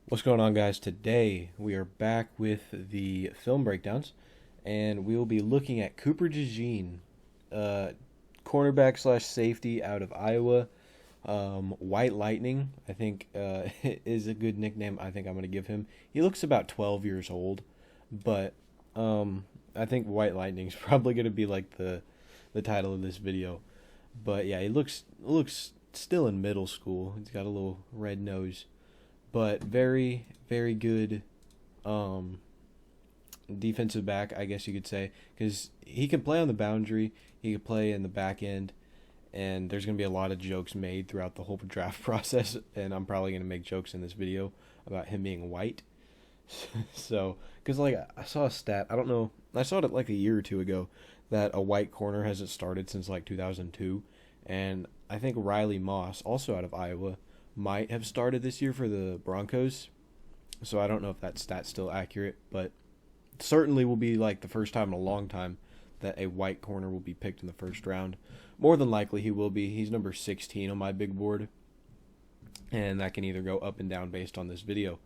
What's going on, guys? Today we are back with the film breakdowns, and we will be looking at Cooper DeJean, uh, cornerback slash safety out of Iowa. White Lightning, I think, is a good nickname. I think I'm going to give him. He looks about 12 years old, but I think White Lightning is probably going to be like the title of this video. But yeah, he looks still in middle school. He's got a little red nose, but very, very good um, defensive back, I guess you could say, because he can play on the boundary, he can play in the back end, and there's going to be a lot of jokes made throughout the whole draft process, and I'm probably going to make jokes in this video about him being white. So, because like I saw a stat, I don't know, I saw it like a year or two ago, that a white corner hasn't started since like 2002, and I think Riley Moss, also out of Iowa, might have started this year for the Broncos. So I don't know if that stat's still accurate, but certainly will be like the first time in a long time that a white corner will be picked in the first round. More than likely he will be. He's number 16 on my big board, and that can either go up and down based on this video.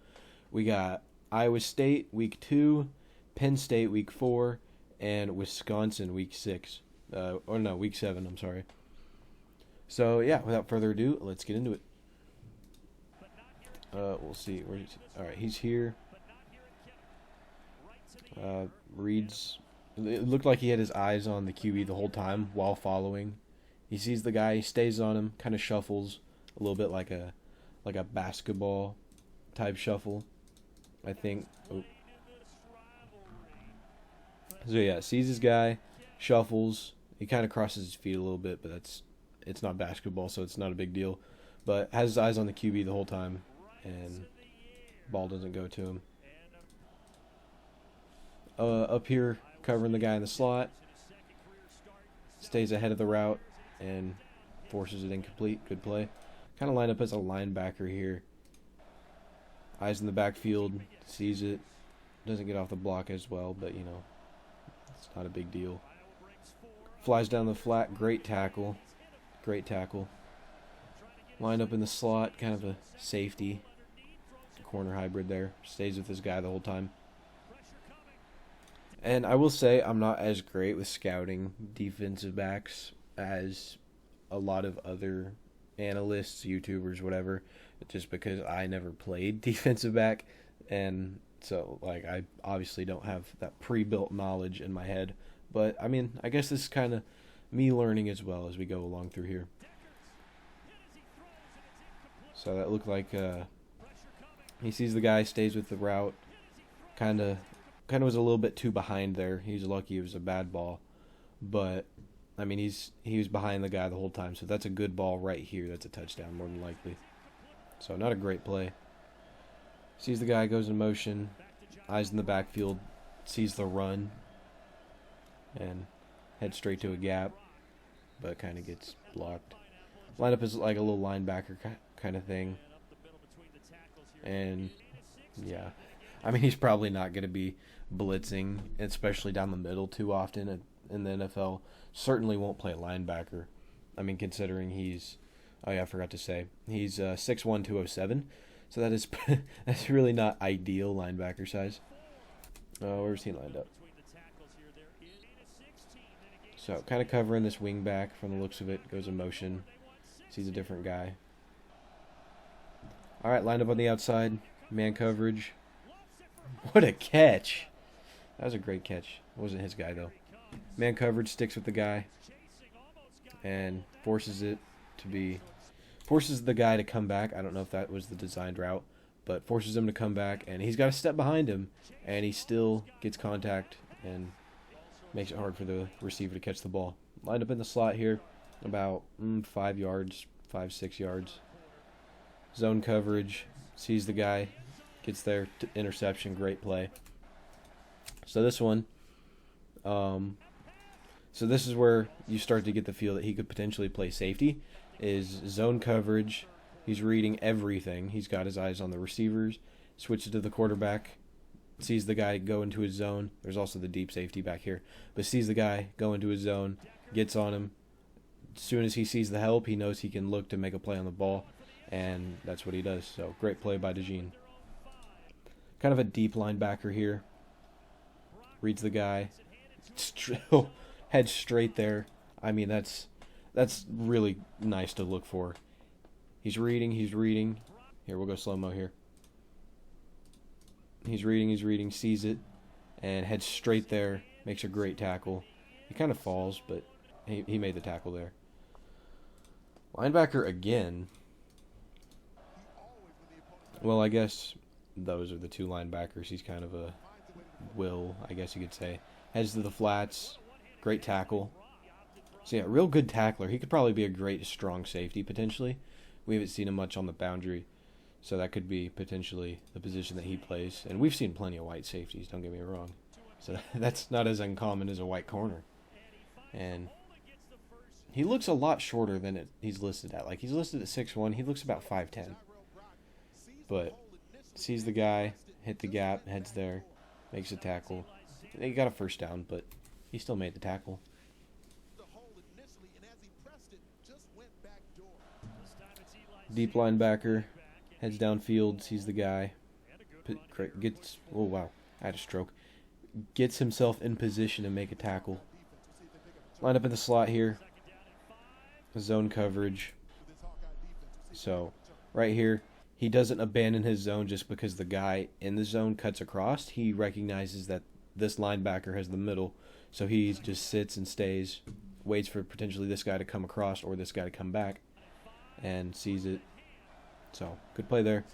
We got Iowa State week 2, Penn State week 4, and Wisconsin week 6. Or no, week 7, I'm sorry. So yeah, without further ado, let's get into it. We'll see. All right, he's here. Reads. It looked like he had his eyes on the QB the whole time while following. He sees the guy, he stays on him, kind of shuffles a little bit like a basketball type shuffle, I think. Oh. So yeah, sees his guy, shuffles. He kind of crosses his feet a little bit, but it's not basketball, so it's not a big deal. But has his eyes on the QB the whole time, and ball doesn't go to him. Up here, covering the guy in the slot, stays ahead of the route and forces it incomplete. Good play. Kind of line up as a linebacker here. Eyes in the backfield, sees it, doesn't get off the block as well, but you know, it's not a big deal. Flies down the flat, great tackle. Great tackle. Lined up in the slot, kind of a safety. Corner hybrid there. Stays with this guy the whole time. And I will say I'm not as great with scouting defensive backs as a lot of other analysts, YouTubers, whatever, just because I never played defensive back, and so like I obviously don't have that pre-built knowledge in my head. But I mean, I guess this is kind of me learning as well as we go along through here. So that looked like he sees the guy, stays with the route, kind of was a little bit too behind there. He's lucky it was a bad ball, but I mean he was behind the guy the whole time. So that's a good ball right here. That's a touchdown more than likely. So not a great play. Sees the guy, goes in motion, eyes in the backfield, sees the run, and heads straight to a gap, but kind of gets blocked. Lineup is like a little linebacker kind of thing, and yeah, I mean he's probably not going to be blitzing, especially down the middle too often in the NFL. Certainly won't play linebacker. I mean, considering he's, oh yeah, I forgot to say, he's 6'1", 207, so that is that's really not ideal linebacker size. Where's he lined up? So kind of covering this wing back from the looks of it, goes in motion, sees a different guy. All right, lined up on the outside, man coverage. What a catch! That was a great catch. It wasn't his guy though. Man coverage, sticks with the guy, and forces the guy to come back. I don't know if that was the designed route, but forces him to come back, and he's got a step behind him, and he still gets contact and makes it hard for the receiver to catch the ball. Lined up in the slot here, about 5 yards, 5-6 yards. Zone coverage, sees the guy, gets there, interception, great play. So this one, so this is where you start to get the feel that he could potentially play safety, is zone coverage. He's reading everything. He's got his eyes on the receivers, switches to the quarterback, sees the guy go into his zone. There's also the deep safety back here, but sees the guy go into his zone, gets on him. As soon as he sees the help, he knows he can look to make a play on the ball, and that's what he does. So great play by DeJean. Kind of a deep linebacker here. Reads the guy. Head straight there. I mean, that's really nice to look for. He's reading. Here, we'll go slow-mo here. He's reading, sees it, and heads straight there. Makes a great tackle. He kind of falls, but he made the tackle there. Linebacker again. Well, I guess those are the two linebackers. He's kind of a will, I guess you could say. Heads to the flats. Great tackle. So yeah, real good tackler. He could probably be a great strong safety potentially. We haven't seen him much on the boundary, so that could be potentially the position that he plays. And we've seen plenty of white safeties, don't get me wrong. So that's not as uncommon as a white corner. And he looks a lot shorter than he's listed at. Like, he's listed at 6'1". He looks about 5'10". But sees the guy, hit the gap, heads there, makes a tackle. He got a first down, but he still made the tackle. Deep linebacker, heads downfield, sees the guy, gets, oh wow, I had a stroke, gets himself in position to make a tackle. Line up in the slot here, zone coverage. So, right here, he doesn't abandon his zone just because the guy in the zone cuts across. He recognizes that this linebacker has the middle, so he just sits and stays, waits for potentially this guy to come across or this guy to come back, and sees it. So, good play there.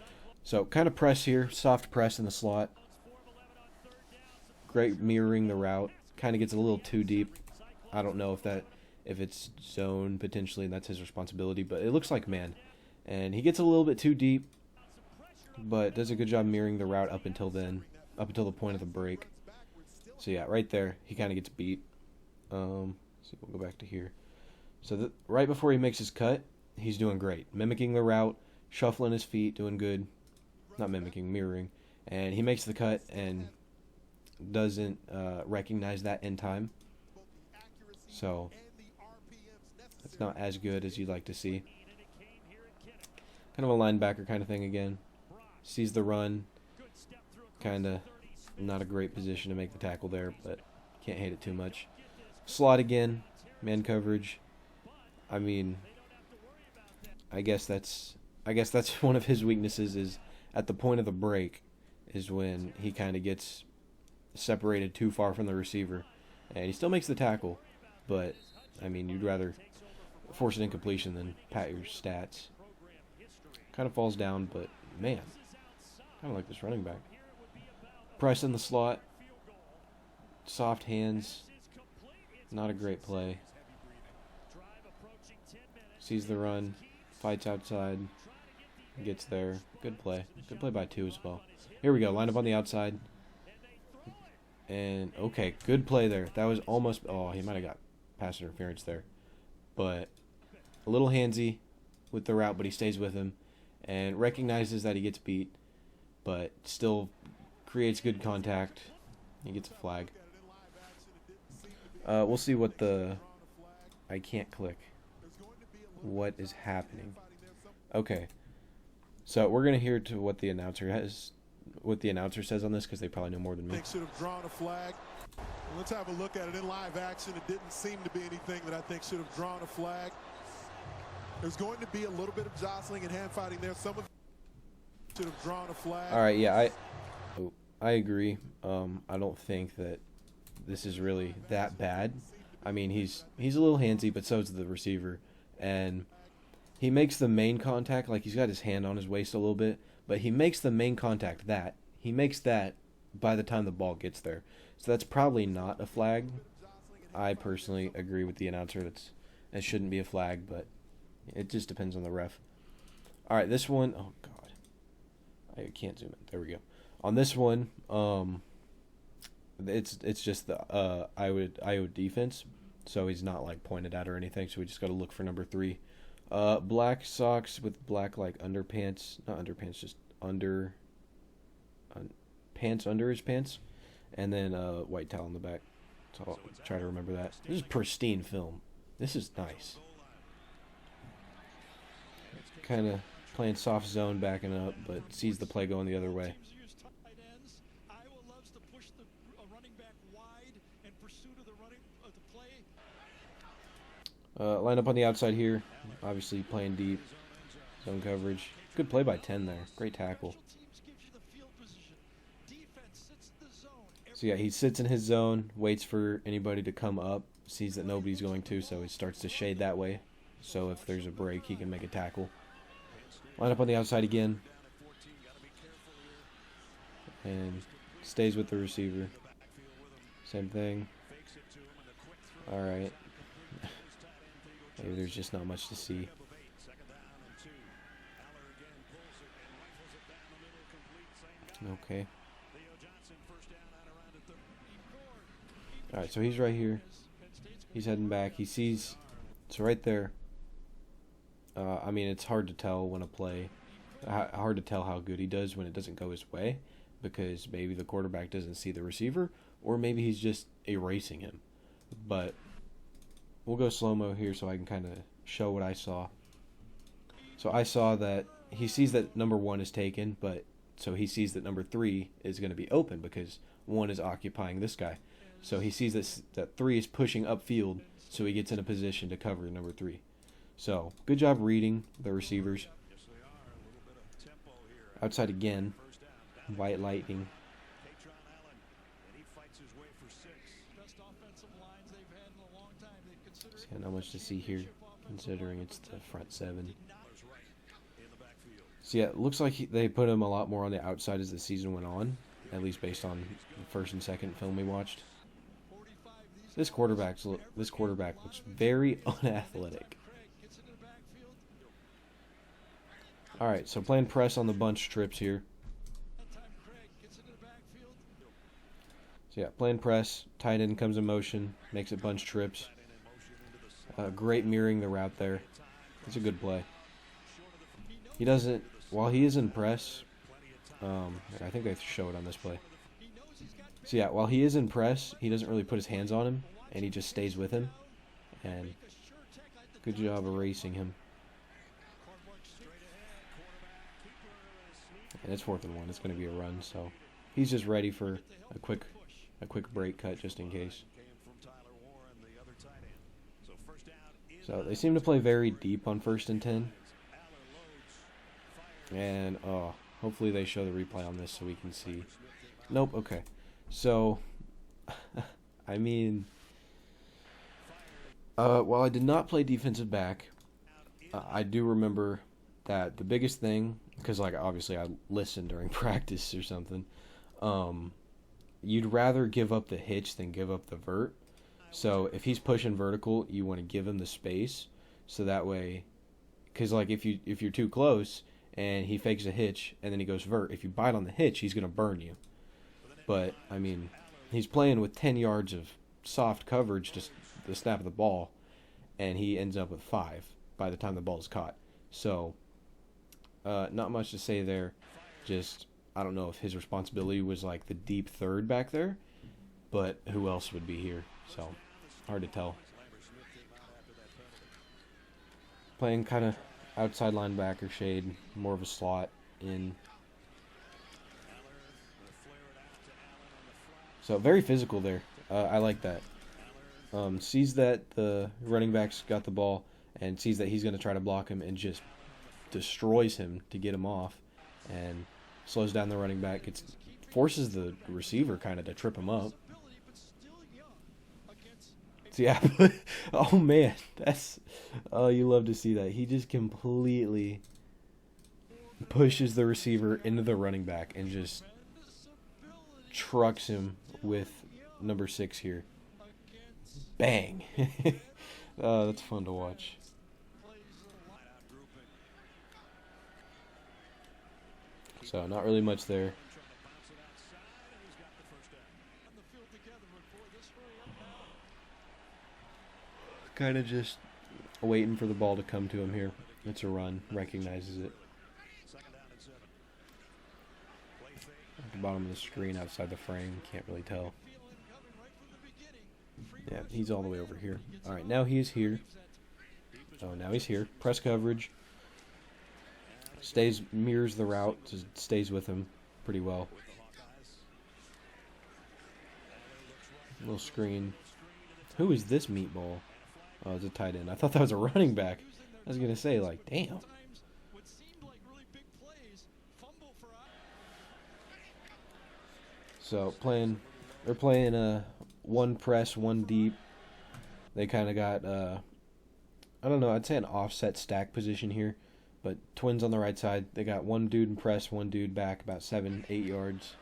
So, kind of press here, soft press in the slot. Great mirroring the route. Kind of gets a little too deep. I don't know if it's zone potentially, and that's his responsibility, but it looks like man. And he gets a little bit too deep, but does a good job mirroring the route up until then, up until the point of the break. So yeah, right there, he kind of gets beat. We'll go back to here. So right before he makes his cut, he's doing great. Mimicking the route, shuffling his feet, doing good. Not mimicking, mirroring. And he makes the cut and doesn't recognize that in time. So it's not as good as you'd like to see. Kind of a linebacker kind of thing again. Sees the run. Kind of not a great position to make the tackle there, but can't hate it too much. Slot again. Man coverage. I mean, I guess that's one of his weaknesses is at the point of the break is when he kind of gets separated too far from the receiver. And he still makes the tackle, but, I mean, you'd rather force an incompletion than pat your stats. Kind of falls down, but, man, kind of like this running back. Price in the slot. Soft hands. Not a great play. Sees the run. Fights outside. Gets there. Good play. Good play by two as well. Here we go. Line up on the outside. And, okay, good play there. That was almost, oh, he might have got pass interference there. But a little handsy with the route, but he stays with him. And recognizes that he gets beat, but still creates good contact. He gets a flag. We'll see what I can't click. What is happening? Okay. So we're gonna hear to what the announcer says on this because they probably know more than me. They should have drawn a flag. Let's have a look at it in live action. It didn't seem to be anything that I think should have drawn a flag. There's going to be a little bit of jostling and hand fighting there. Someone should have drawn a flag. All right, yeah, I agree. I don't think that this is really that bad. I mean, he's a little handsy, but so is the receiver, and he makes the main contact, like he's got his hand on his waist a little bit, but he makes the main contact he makes that by the time the ball gets there. So that's probably not a flag. I personally agree with the announcer it shouldn't be a flag, but it just depends on the ref. All right, this one, oh god, I can't zoom in. There we go. On this one, it's just the Iowa defense, so he's not like pointed at or anything. So we just got to look for number 3. Black socks with black like underpants, not underpants, just pants under his pants, and then white towel on the back. So I'll try to remember that. This is pristine film. This is nice. Kind of playing soft zone, backing up, but sees the play going the other way. Line up on the outside here. Obviously playing deep. Zone coverage. Good play by 10 there. Great tackle. So yeah, he sits in his zone, waits for anybody to come up, sees that nobody's going to, so he starts to shade that way. So if there's a break, he can make a tackle. Line up on the outside again. And stays with the receiver. Same thing. Alright. Maybe there's just not much to see. Okay. Alright, so he's right here. He's heading back. He sees... So right there. I mean, it's hard to tell when a play... Hard to tell how good he does when it doesn't go his way. Because maybe the quarterback doesn't see the receiver. Or maybe he's just erasing him. But we'll go slow-mo here so I can kind of show what I saw. So I saw that he sees that number 1 is taken, but so he sees that number 3 is going to be open because 1 is occupying this guy. So he sees that 3 is pushing upfield, so he gets in a position to cover number 3. So good job reading the receivers. Outside again, white lightning. So not much to see here, considering it's the front 7. So yeah, it looks like they put him a lot more on the outside as the season went on, at least based on the first and second film we watched. This quarterback looks very unathletic. All right, so playing press on the bunch trips here. So yeah, playing press, tight end comes in motion, makes it bunch trips. Great mirroring the route there. It's a good play. He doesn't, while he is in press, I think they show it on this play. So yeah, while he is in press, he doesn't really put his hands on him, and he just stays with him. And good job erasing him. And it's 4th and 1. It's going to be a run, so he's just ready for a quick break cut just in case. So they seem to play very deep on 1st and 10. And hopefully they show the replay on this so we can see. Nope, okay. So, I mean, while I did not play defensive back, I do remember that the biggest thing, because like obviously I listened during practice or something, you'd rather give up the hitch than give up the vert. So if he's pushing vertical, you want to give him the space, so that way, because like if you're too close and he fakes a hitch and then he goes vert, if you bite on the hitch, he's gonna burn you. But I mean, he's playing with 10 yards of soft coverage, just the snap of the ball, and he ends up with 5 by the time the ball is caught. So not much to say there. Just I don't know if his responsibility was like the deep third back there, but who else would be here? So hard to tell. Playing kind of outside linebacker shade, more of a slot in. So very physical there. I like that. Sees that the running back's got the ball and sees that he's going to try to block him and just destroys him to get him off and slows down the running back. Forces the receiver kind of to trip him up. So yeah, oh man, you love to see that. He just completely pushes the receiver into the running back and just trucks him with number 6 here. Bang. That's fun to watch. So not really much there. Kind of just waiting for the ball to come to him here. It's a run. Recognizes it. At the bottom of the screen outside the frame. Can't really tell. Yeah, he's all the way over here. Alright, now he is here. Oh, now he's here. Press coverage. Mirrors the route. Stays with him pretty well. Little screen. Who is this meatball? Oh, it's a tight end. I thought that was a running back. I was going to say, like, damn. So, they're playing one press, one deep. They kind of got, I don't know, I'd say an offset stack position here. But twins on the right side. They got one dude in press, one dude back about 7-8 yards.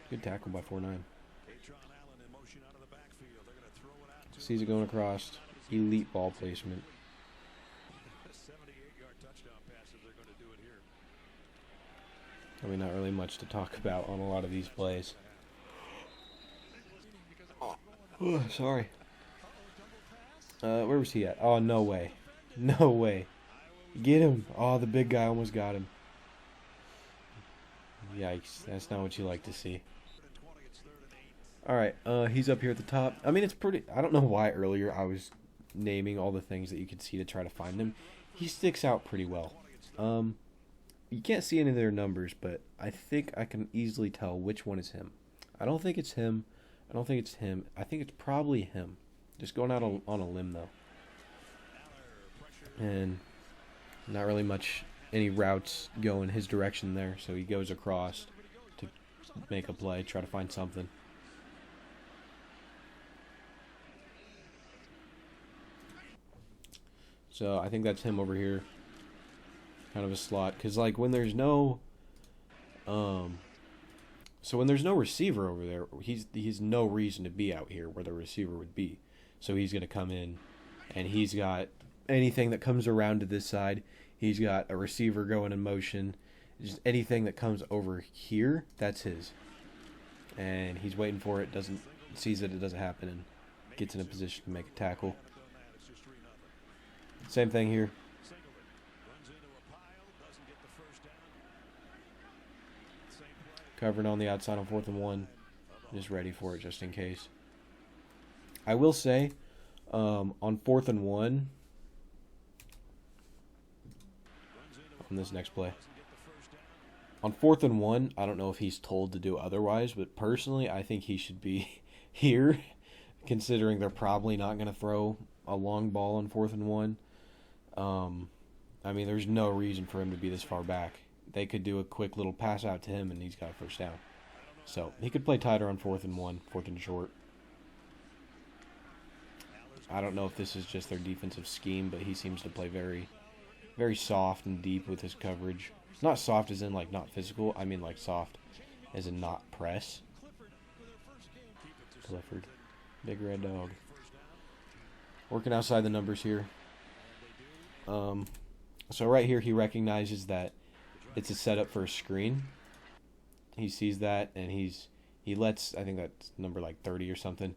Good tackle by 4-9. Sees it going across. Elite ball placement. I mean, not really much to talk about on a lot of these plays. Oh, sorry. Where was he at? Oh, no way. No way. Get him. Oh, the big guy almost got him. Yikes. That's not what you like to see. Alright, he's up here at the top. I mean, it's pretty... I don't know why earlier I was naming all the things that you could see to try to find him. He sticks out pretty well. You can't see any of their numbers, but I think I can easily tell which one is him. I don't think it's him. I don't think it's him. I think it's probably him. Just going out on a limb, though. And not really much, any routes go in his direction there, so he goes across to make a play, try to find something. So I think that's him over here. Kind of a slot, because like when there's no so when there's no receiver over there, he's no reason to be out here where the receiver would be. So he's going to come in, and he's got anything that comes around to this side. He's got a receiver going in motion. Just anything that comes over here, that's his. And he's waiting for it, sees that it doesn't happen, and gets in a position to make a tackle. Same thing here. Covering on the outside on 4th and 1. Just ready for it just in case. I will say, on 4th and 1, on this next play, on 4th and 1, I don't know if he's told to do otherwise, but personally, I think he should be here, considering they're probably not going to throw a long ball on 4th and 1. I mean, there's no reason for him to be this far back. They could do a quick little pass out to him, and he's got a first down. So he could play tighter on 4th and 1, 4th and short. I don't know if this is just their defensive scheme, but he seems to play very, very soft and deep with his coverage. Not soft as in like not physical. I mean like soft as in not press. Clifford, big red dog. Working outside the numbers here. So right here he recognizes that it's a setup for a screen. He sees that, and he lets, I think that's number like 30 or something.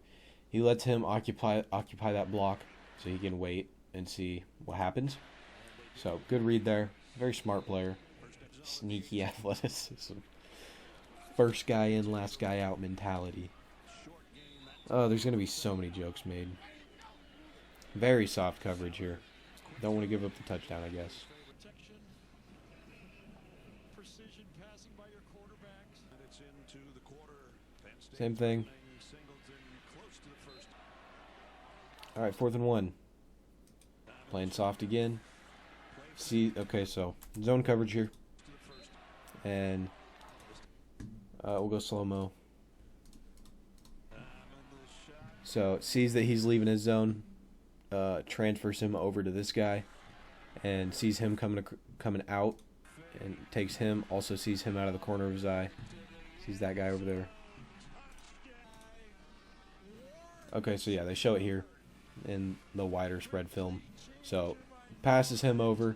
He lets him occupy that block so he can wait and see what happens. So good read there. Very smart player. Sneaky athleticism. First guy in, last guy out mentality. Oh, there's going to be so many jokes made. Very soft coverage here. Don't want to give up the touchdown, I guess. Same thing. Alright, 4th and 1. Playing soft again. Okay, so zone coverage here. And we'll go slow-mo. So sees that he's leaving his zone. Transfers him over to this guy. And sees him coming out. And takes him. Also sees him out of the corner of his eye. Sees that guy over there. Okay, so yeah, they show it here in the wider spread film. So passes him over,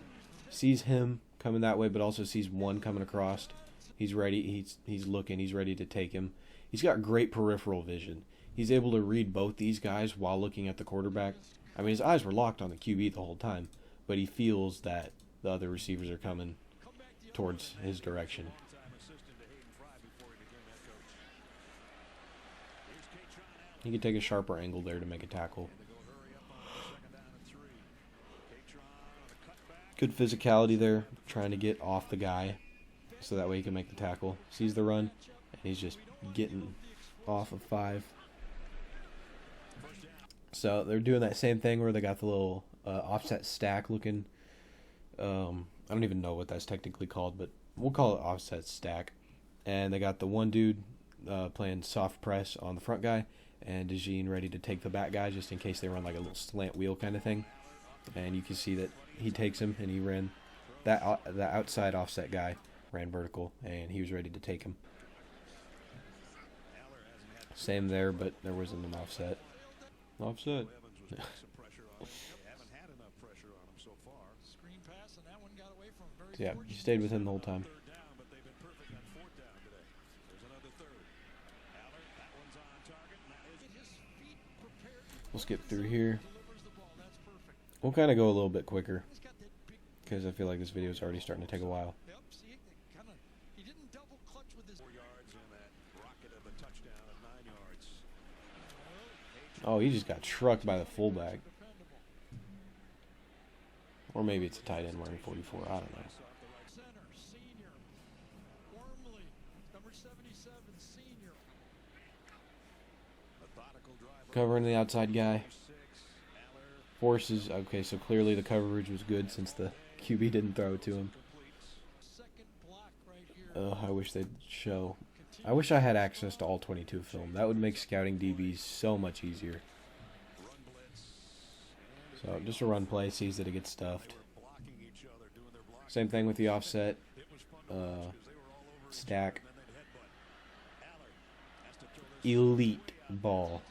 sees him coming that way, but also sees one coming across. He's ready. He's looking. He's ready to take him. He's got great peripheral vision. He's able to read both these guys while looking at the quarterback. I mean, his eyes were locked on the QB the whole time, but he feels that the other receivers are coming towards his direction. He could take a sharper angle there to make a tackle. Good physicality there, trying to get off the guy so that way he can make the tackle. Sees the run, and he's just getting off of 5. So they're doing that same thing where they got the little offset stack looking. I don't even know what that's technically called, but we'll call it offset stack. And they got the one dude playing soft press on the front guy, and DeJean ready to take the back guy just in case they run like a little slant wheel kind of thing. And you can see that he takes him, and he ran that the outside offset guy ran vertical, and he was ready to take him. Same there, but there wasn't an offset. Offset. So yeah, he stayed with him the whole time. We'll skip through here. We'll kind of go a little bit quicker because I feel like this video is already starting to take a while. Oh, he just got trucked by the fullback. Or maybe it's a tight end wearing 44. I don't know. Covering the outside guy. Forces. Okay, so clearly the coverage was good since the QB didn't throw it to him. I wish they'd show. I wish I had access to all 22 film. That would make scouting DBs so much easier. So just a run play, sees that it gets stuffed. Same thing with the offset stack. Elite ball.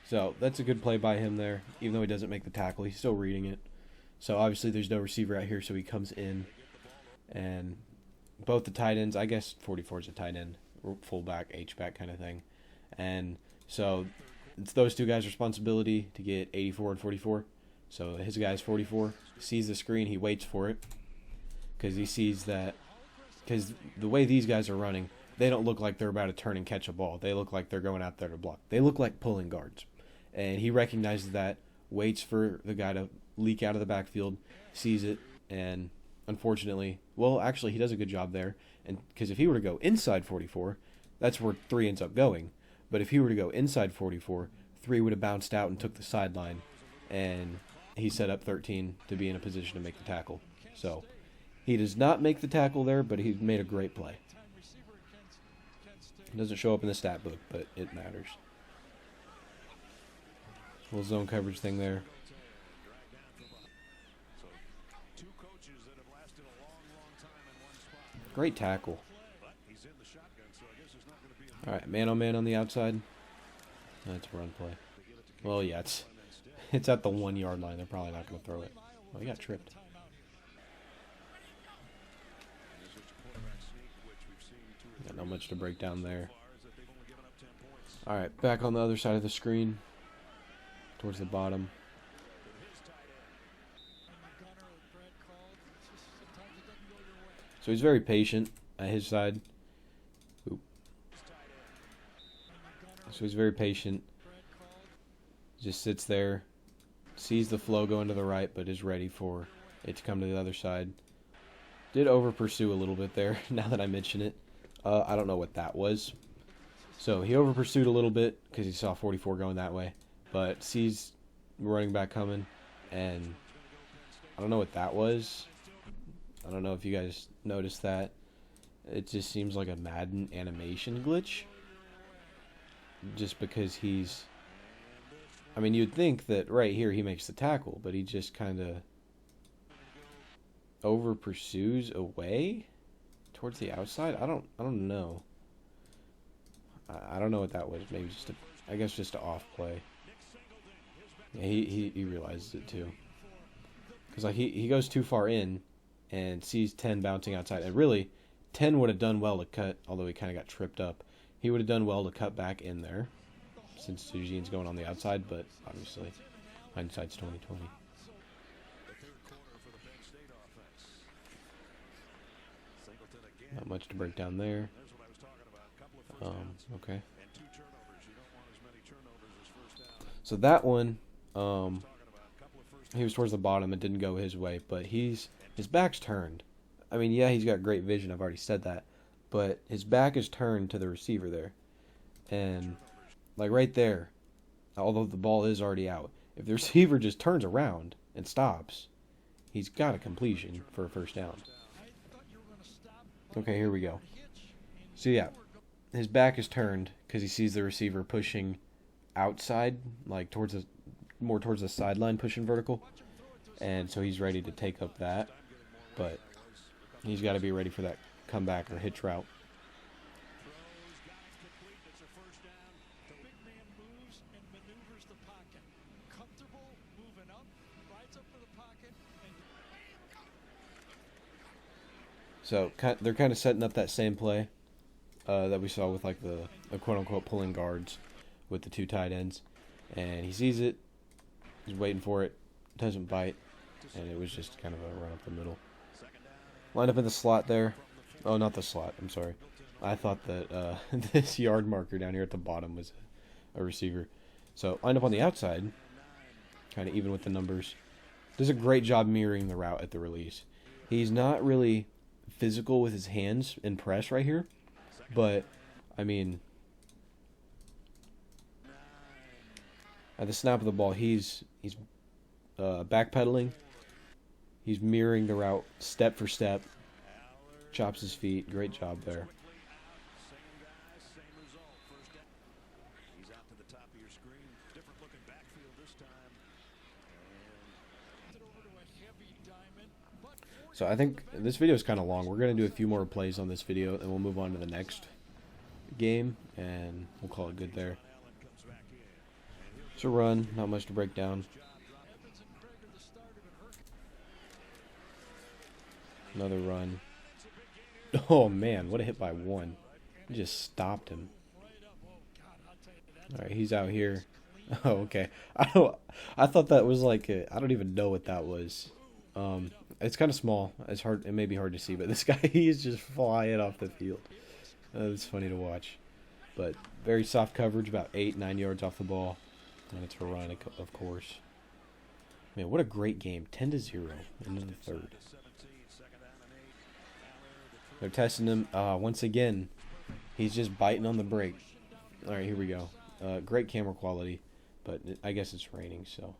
So that's a good play by him there. Even though he doesn't make the tackle, he's still reading it. So obviously there's no receiver out here, so he comes in. And both the tight ends, I guess 44 is a tight end, fullback, H-back kind of thing. And so it's those two guys' responsibility to get 84 and 44. So his guy's 44, sees the screen, he waits for it. Because he sees that, because the way these guys are running, they don't look like they're about to turn and catch a ball. They look like they're going out there to block. They look like pulling guards. And he recognizes that, waits for the guy to leak out of the backfield, sees it, and unfortunately, well, actually, he does a good job there. And because if he were to go inside 44, that's where 3 ends up going. But if he were to go inside 44, 3 would have bounced out and took the sideline, and he set up 13 to be in a position to make the tackle. So he does not make the tackle there, but he made a great play. It doesn't show up in the stat book, but it matters. Little zone coverage thing there. Great tackle. Alright, man on the outside. That's a run play. Well, yeah, it's at the 1 yard line. They're probably not going to throw it. Oh, he got tripped. Got not much to break down there. Alright, back on the other side of the screen. Towards the bottom. So he's very patient at his side. Oop. So he's very patient. Just sits there. Sees the flow going to the right, but is ready for it to come to the other side. Did over pursue a little bit there, now that I mention it. I don't know what that was. So he over pursued a little bit because he saw 44 going that way. But sees running back coming, and I don't know what that was. I don't know if you guys noticed that. It just seems like a Madden animation glitch. Just because he's... I mean, you'd think that right here he makes the tackle, but he just kind of over pursues away towards the outside. I don't know. I don't know what that was. Maybe just I guess just an off play. Yeah, he realizes it too. Because like he goes too far in and sees 10 bouncing outside. And really, 10 would have done well to cut, although he kind of got tripped up. He would have done well to cut back in there since DeJean's going on the outside, but obviously hindsight's 20/20. Not much to break down there. Okay. So that one, he was towards the bottom. It didn't go his way, but his back's turned. I mean, yeah, he's got great vision. I've already said that. but his back is turned to the receiver there. And, like, right there, although the ball is already out, if the receiver just turns around and stops, he's got a completion for a first down. Okay, here we go. So, yeah, his back is turned because he sees the receiver pushing outside, like more towards the sideline, pushing vertical. And so he's ready to take up that. But he's got to be ready for that comeback or hitch route. So they're kind of setting up that same play that we saw with like the quote-unquote pulling guards with the two tight ends. And he sees it. He's waiting for it. Doesn't bite. And it was just kind of a run up the middle. Lined up in the slot there. Oh, not the slot. I'm sorry. I thought that this yard marker down here at the bottom was a receiver. So lined up on the outside. Kind of even with the numbers. Does a great job mirroring the route at the release. He's not really physical with his hands in press right here, but I mean, at the snap of the ball, he's backpedaling. He's mirroring the route step for step. Chops his feet. Great job there. So I think this video is kind of long. We're going to do a few more plays on this video, and we'll move on to the next game, and we'll call it good there. It's a run, not much to break down. Another run. Oh man, what a hit by one. He just stopped him. Alright, he's out here. Oh, okay. I thought that was like I don't even know what that was. It's kind of small. It's hard. It may be hard to see, but this guy, he's just flying off the field. It's funny to watch. But very soft coverage, about 8-9 yards off the ball. And it's a run, of course. Man, what a great game. 10-0 into the third. They're testing him. Once again, he's just biting on the brake. All right, here we go. Great camera quality, but I guess it's raining, so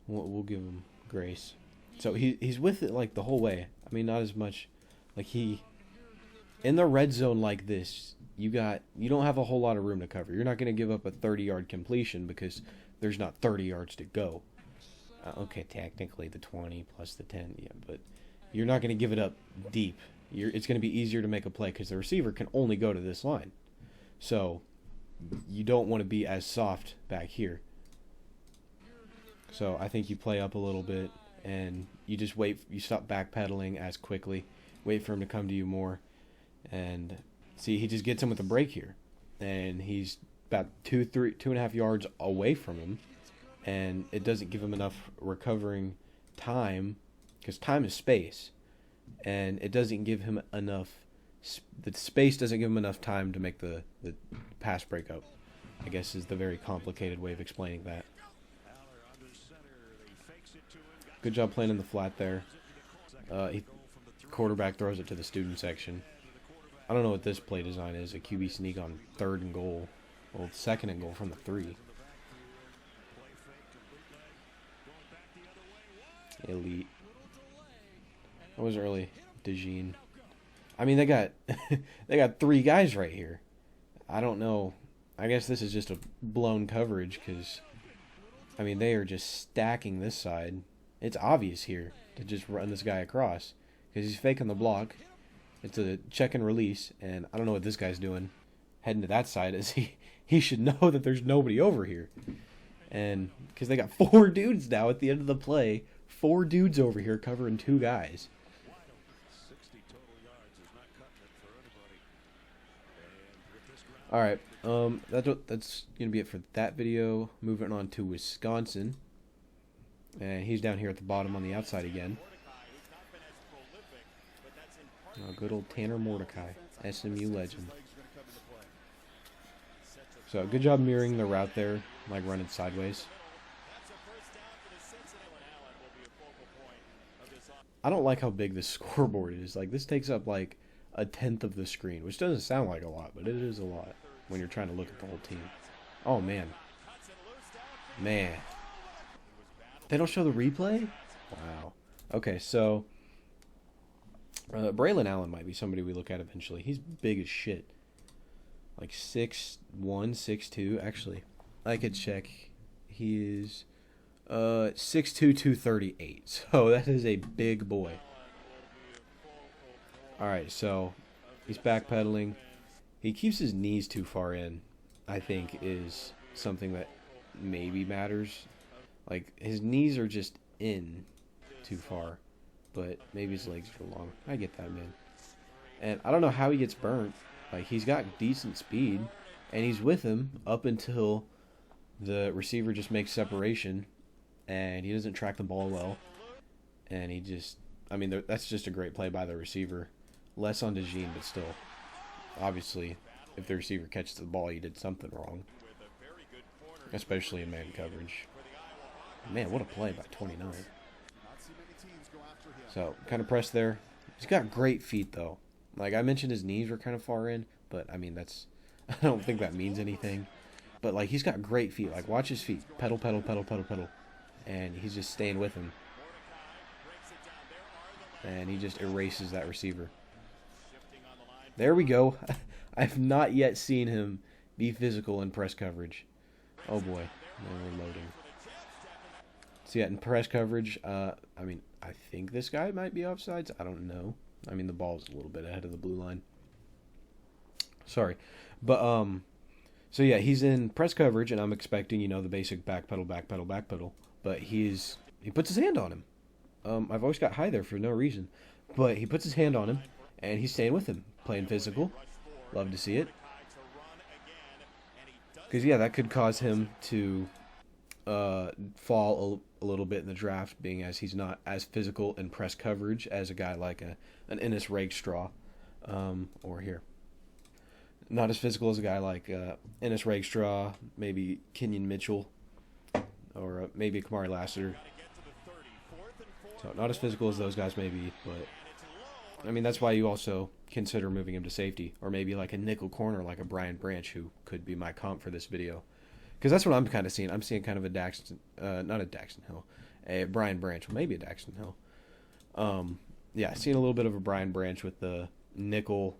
we'll give him grace. So he's with it like the whole way. I mean, not as much. Like in the red zone like this, you don't have a whole lot of room to cover. You're not going to give up a 30-yard completion because there's not 30 yards to go. Okay, technically the 20 plus the 10, yeah, but you're not going to give it up deep. It's going to be easier to make a play because the receiver can only go to this line. So you don't want to be as soft back here. So I think you play up a little bit. And you just wait. You stop backpedaling as quickly. Wait for him to come to you more. And see, he just gets him with a break here, and he's about 2.5 yards away from him, and it doesn't give him enough recovering time, because time is space, and it doesn't give him enough. The space doesn't give him enough time to make the pass breakup. I guess is the very complicated way of explaining that. Good job playing in the flat there. Quarterback throws it to the student section. I don't know what this play design is. A QB sneak on 3rd and goal. Well, 2nd and goal from the 3. Elite. That was early. DeJean. I mean, they got 3 guys right here. I don't know. I guess this is just a blown coverage because, I mean, they are just stacking this side. It's obvious here to just run this guy across because he's faking the block. It's a check and release, and I don't know what this guy's doing heading to that side. As he should know that there's nobody over here, and because they got 4 dudes now at the end of the play, 4 dudes over here covering 2 guys. All right, that's gonna be it for that video. Moving on to Wisconsin. And he's down here at the bottom on the outside again. Oh, good old Tanner Mordecai, SMU legend. So good job mirroring the route there, like running sideways. I don't like how big this scoreboard is. Like, this takes up like a tenth of the screen, which doesn't sound like a lot, but it is a lot when you're trying to look at the whole team. Oh, man. Man. They don't show the replay? Wow. Okay, so Braylon Allen might be somebody we look at eventually. He's big as shit. Like 6'1", 6'2". Actually, I could check. He is 6'2", 238. So that is a big boy. Alright, so he's backpedaling. He keeps his knees too far in, I think, is something that maybe matters. Like, his knees are just in too far, but maybe his legs are long. I get that, man. And I don't know how he gets burnt. Like, he's got decent speed, and he's with him up until the receiver just makes separation, and he doesn't track the ball well. And he just, I mean, that's just a great play by the receiver. Less on DeJean, but still. Obviously, if the receiver catches the ball, you did something wrong. Especially in man coverage. Man, what a play by 29. So, kind of pressed there. He's got great feet, though. Like, I mentioned his knees were kind of far in, but, I mean, that's... I don't think that means anything. But, like, he's got great feet. Like, watch his feet. Pedal, pedal, pedal, pedal, pedal. And he's just staying with him. And he just erases that receiver. There we go. I've not yet seen him be physical in press coverage. Oh, boy. Now we're loading. So, yeah, in press coverage, I mean, I think this guy might be offsides. I don't know. I mean, the ball's a little bit ahead of the blue line. Sorry. But, so yeah, he's in press coverage, and I'm expecting, you know, the basic backpedal, backpedal, backpedal. But he puts his hand on him. I've always got high there for no reason. But he puts his hand on him, and he's staying with him, playing physical. Love to see it. Because, yeah, that could cause him to fall a little bit in the draft, being as he's not as physical in press coverage as a guy like an Ennis Rakestraw, or here. Not as physical as a guy like Ennis Rakestraw, maybe Kenyon Mitchell, or maybe Kamari Lassiter. So not as physical as those guys maybe, but I mean that's why you also consider moving him to safety, or maybe like a nickel corner like a Brian Branch, who could be my comp for this video. Because that's what I'm kind of seeing. I'm seeing kind of a not a Daxton Hill, a Brian Branch, maybe a Daxton Hill. Yeah, seeing a little bit of a Brian Branch with the nickel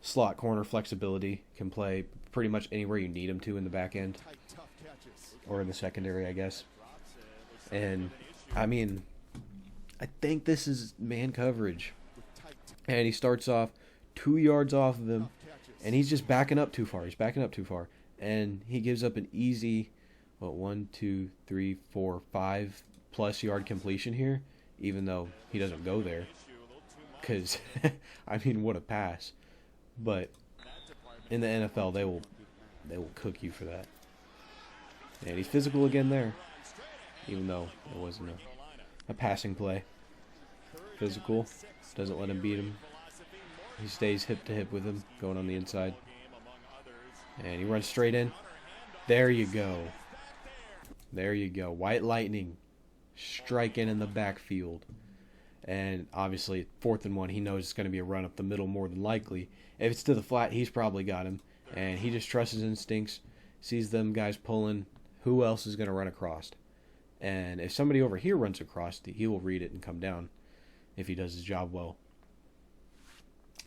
slot corner flexibility. Can play pretty much anywhere you need him to in the back end, or in the secondary, I guess. And I mean, I think this is man coverage, and he starts off 2 yards off of him, and he's just backing up too far. He's backing up too far. And he gives up an easy, 1, 2, 3, 4, 5+ yard completion here, even though he doesn't go there. Because, I mean, what a pass. But in the NFL, they will cook you for that. And he's physical again there, even though it wasn't a passing play. Physical, doesn't let him beat him. He stays hip to hip with him, going on the inside. And he runs straight in. There you go. There you go. White Lightning striking in the backfield. And obviously, 4th and 1, he knows it's going to be a run up the middle more than likely. If it's to the flat, he's probably got him. And he just trusts his instincts, sees them guys pulling. Who else is going to run across? And if somebody over here runs across, he will read it and come down if he does his job well.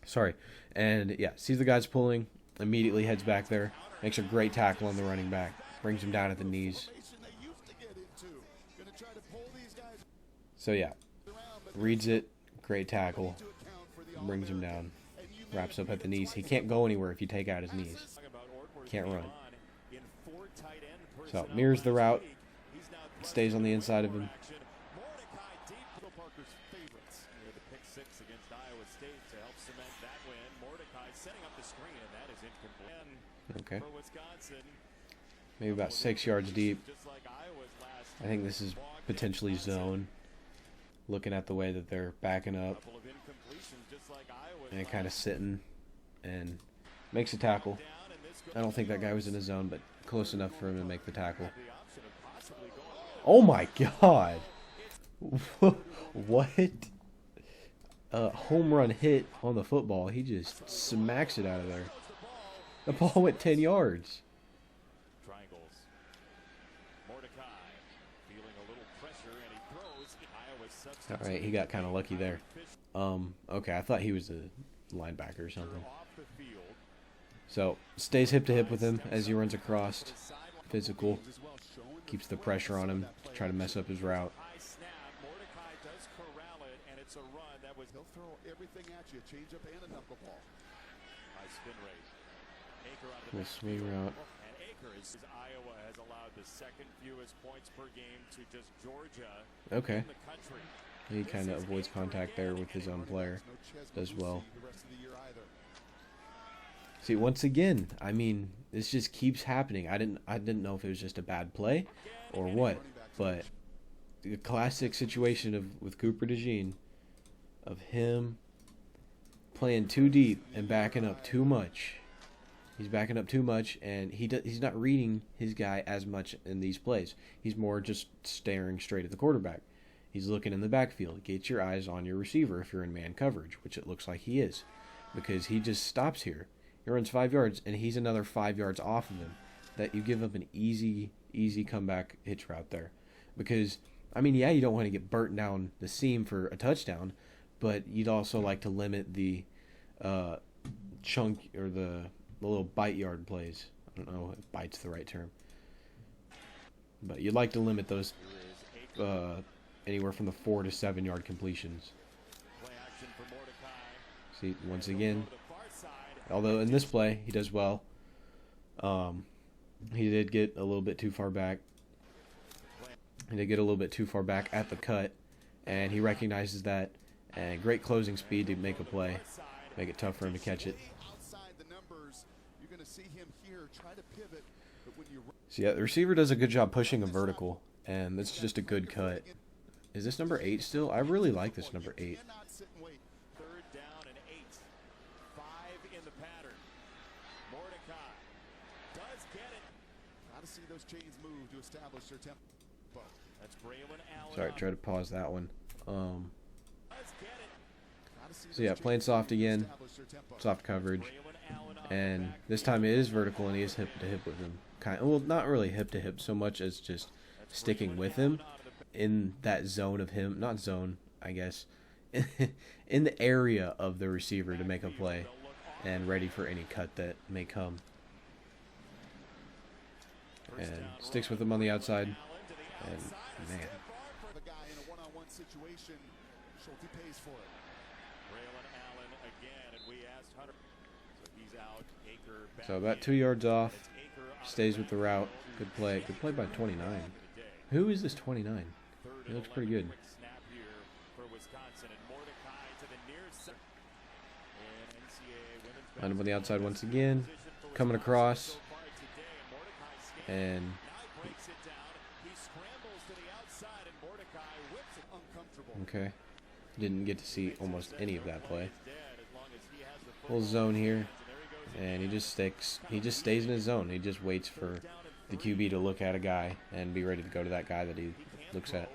Sorry. And, yeah, sees the guys pulling. Immediately heads back there, makes a great tackle on the running back, brings him down at the knees. So yeah, reads it, great tackle, brings him down, wraps up at the knees. He can't go anywhere if you take out his knees. Can't run. So mirrors the route, stays on the inside of him. Okay. Maybe about 6 yards deep. I think this is potentially zone. Looking at the way that they're backing up and kind of sitting, and makes a tackle. I don't think that guy was in his zone, but close enough for him to make the tackle. Oh my God! What? home run hit on the football. He just smacks it out of there. The ball went 10 yards. Triangles. Mordecai feeling a little pressure and he throws. Iowa's substitute. All right, he got kind of lucky there. Okay, I thought he was a linebacker or something. So, stays hip to hip with him as he runs across. Physical. Keeps the pressure on him to try to mess up his route. Mordecai does corral it, and it's a run that was. He'll throw everything at you, change up and a knuckleball. High spin rate. Acre out of the Little swing route. And Acre is Iowa has allowed the second fewest points per game to just Georgia Okay. in the country. He kind of avoids contact there with his own player. Does well. See, once again, I mean, this just keeps happening. I didn't know if it was just a bad play or what, but the classic situation with Cooper DeJean, of him playing too deep and backing up too much. He's backing up too much, and he's not reading his guy as much in these plays. He's more just staring straight at the quarterback. He's looking in the backfield. Get your eyes on your receiver if you're in man coverage, which it looks like he is, because he just stops here. He runs 5 yards, and he's another 5 yards off of him. That you give up an easy comeback hitch route there. Because, I mean, yeah, you don't want to get burnt down the seam for a touchdown, but you'd also like to limit the chunk or the little bite yard plays. I don't know if bite's the right term. But you'd like to limit those anywhere from the 4 to 7 yard completions. See, once again, although in this play, he does well. He did get a little bit too far back. He did get a little bit too far back at the cut, and he recognizes that. And great closing speed to make a play, make it tough for him to catch it. So yeah, the receiver does a good job pushing a vertical, and that's just a good cut. Is this number 8 still? I really like this number 8. Third down and 8. 5 in the pattern. Mordecai does get it. Got to see those chains move to establish their tempo. That's Braylon Allen. Sorry, try to pause that one. Does get it. So yeah, playing soft again, soft coverage, and this time it is vertical and he is hip to hip with him. Well, not really hip to hip so much as just sticking with him in that zone of him, not zone, I guess, in the area of the receiver to make a play and ready for any cut that may come. And sticks with him on the outside, and man. The guy in a one-on-one situation, Schulte pays for it. Braylon Allen again, and we asked Hunter. So he's out. Acre back So about 2 yards off, stays with the route. Good play by 29. Who is this 29? He looks pretty good. Snap here for Wisconsin, and Mordecai to the near side. And NCAA women's Line up on the outside once again, coming across, and okay, didn't get to see almost any of that play. Full zone here, and he just stays in his zone. He just waits for the QB to look at a guy and be ready to go to that guy that he looks at.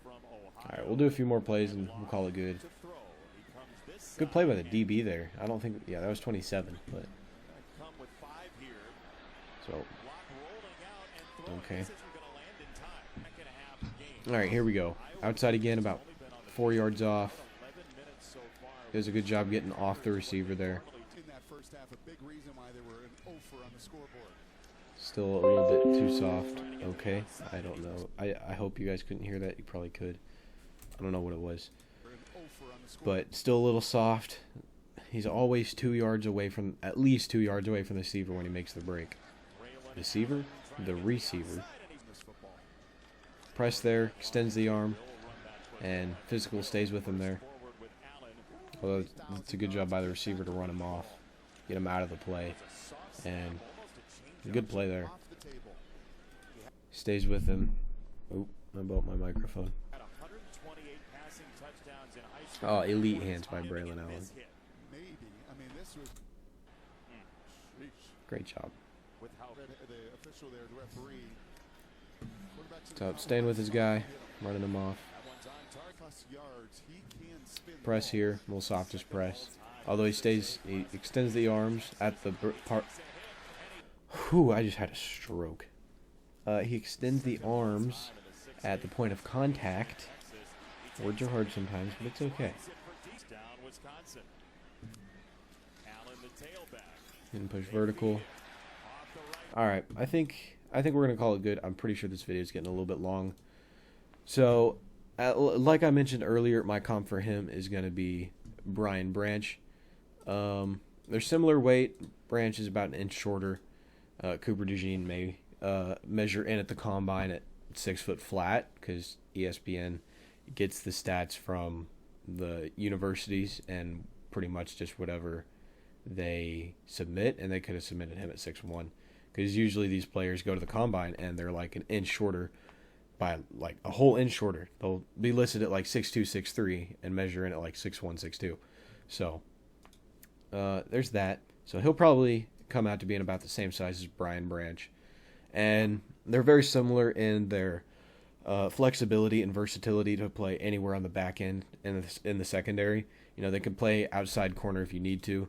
All right, we'll do a few more plays and we'll call it good. Good play by the DB there. I don't think, yeah, that was 27, but so okay. All right, here we go. Outside again, about 4 yards off. Does a good job getting off the receiver there. Still a little bit too soft. Okay, I don't know. I hope you guys couldn't hear that. You probably could. I don't know what it was. But still a little soft. He's always 2 yards away from, at least 2 yards away from the receiver when he makes the break. Receiver? The receiver. Press there, extends the arm, and physical stays with him there. Although it's a good job by the receiver to run him off, get him out of the play, and a good play there. Stays with him. Oop, I bumped my microphone. Oh, elite hands by Braylon Allen. Great job. So staying with his guy, running him off. Press here, a little softest press. Although he extends the arms at the part. Whew, I just had a stroke. He extends the arms at the point of contact. Words are hard sometimes, but it's okay. And push vertical. Alright, I think we're going to call it good. I'm pretty sure this video is getting a little bit long. So, like I mentioned earlier, my comp for him is going to be Brian Branch. They're similar weight. Branch is about an inch shorter. Cooper DeJean may measure in at the combine at 6 foot flat, because ESPN gets the stats from the universities and pretty much just whatever they submit, and they could have submitted him at 6'1", because usually these players go to the combine and they're like an inch shorter, by like a whole inch shorter. They'll be listed at like 6'2", 6'3", and measure in at like 6'1", 6'2". So there's that. So he'll probably come out to being about the same size as Brian Branch, and they're very similar in their flexibility and versatility to play anywhere on the back end and in the secondary. You know, they can play outside corner if you need to.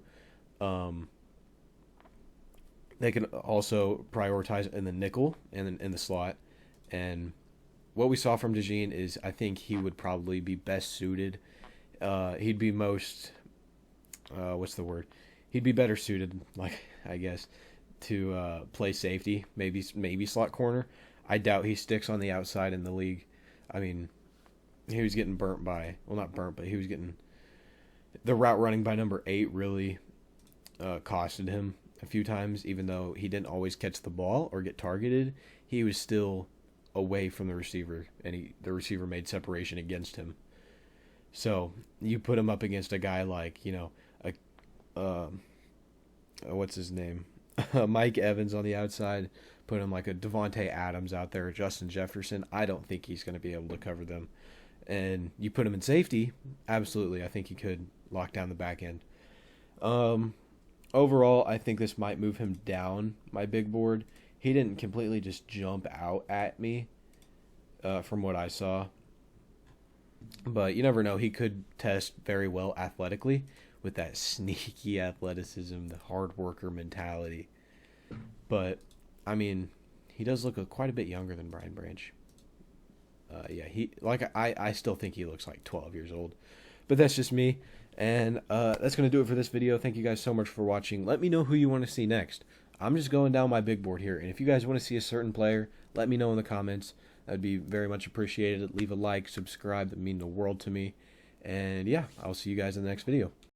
They can also prioritize in the nickel and in the slot. And what we saw from DeJean is, I think he would probably be best suited. He'd be most, what's the word? He'd be better suited, like, I guess, to play safety, maybe slot corner. I doubt he sticks on the outside in the league. I mean, he was getting burnt by, well, not burnt, but he was getting, the route running by number 8 really costed him a few times. Even though he didn't always catch the ball or get targeted, he was still away from the receiver, and the receiver made separation against him. So you put him up against a guy like, you know, what's his name? Mike Evans on the outside, put him like a Devontae Adams out there, Justin Jefferson. I don't think he's going to be able to cover them. And you put him in safety, absolutely, I think he could lock down the back end. Overall, I think this might move him down my big board. He didn't completely just jump out at me from what I saw. But you never know. He could test very well athletically with that sneaky athleticism, the hard worker mentality. But, I mean, he does look quite a bit younger than Brian Branch. I still think he looks like 12 years old. But that's just me. And that's going to do it for this video. Thank you guys so much for watching. Let me know who you want to see next. I'm just going down my big board here. And if you guys want to see a certain player, let me know in the comments. That would be very much appreciated. Leave a like, subscribe. That would mean the world to me. And yeah, I'll see you guys in the next video.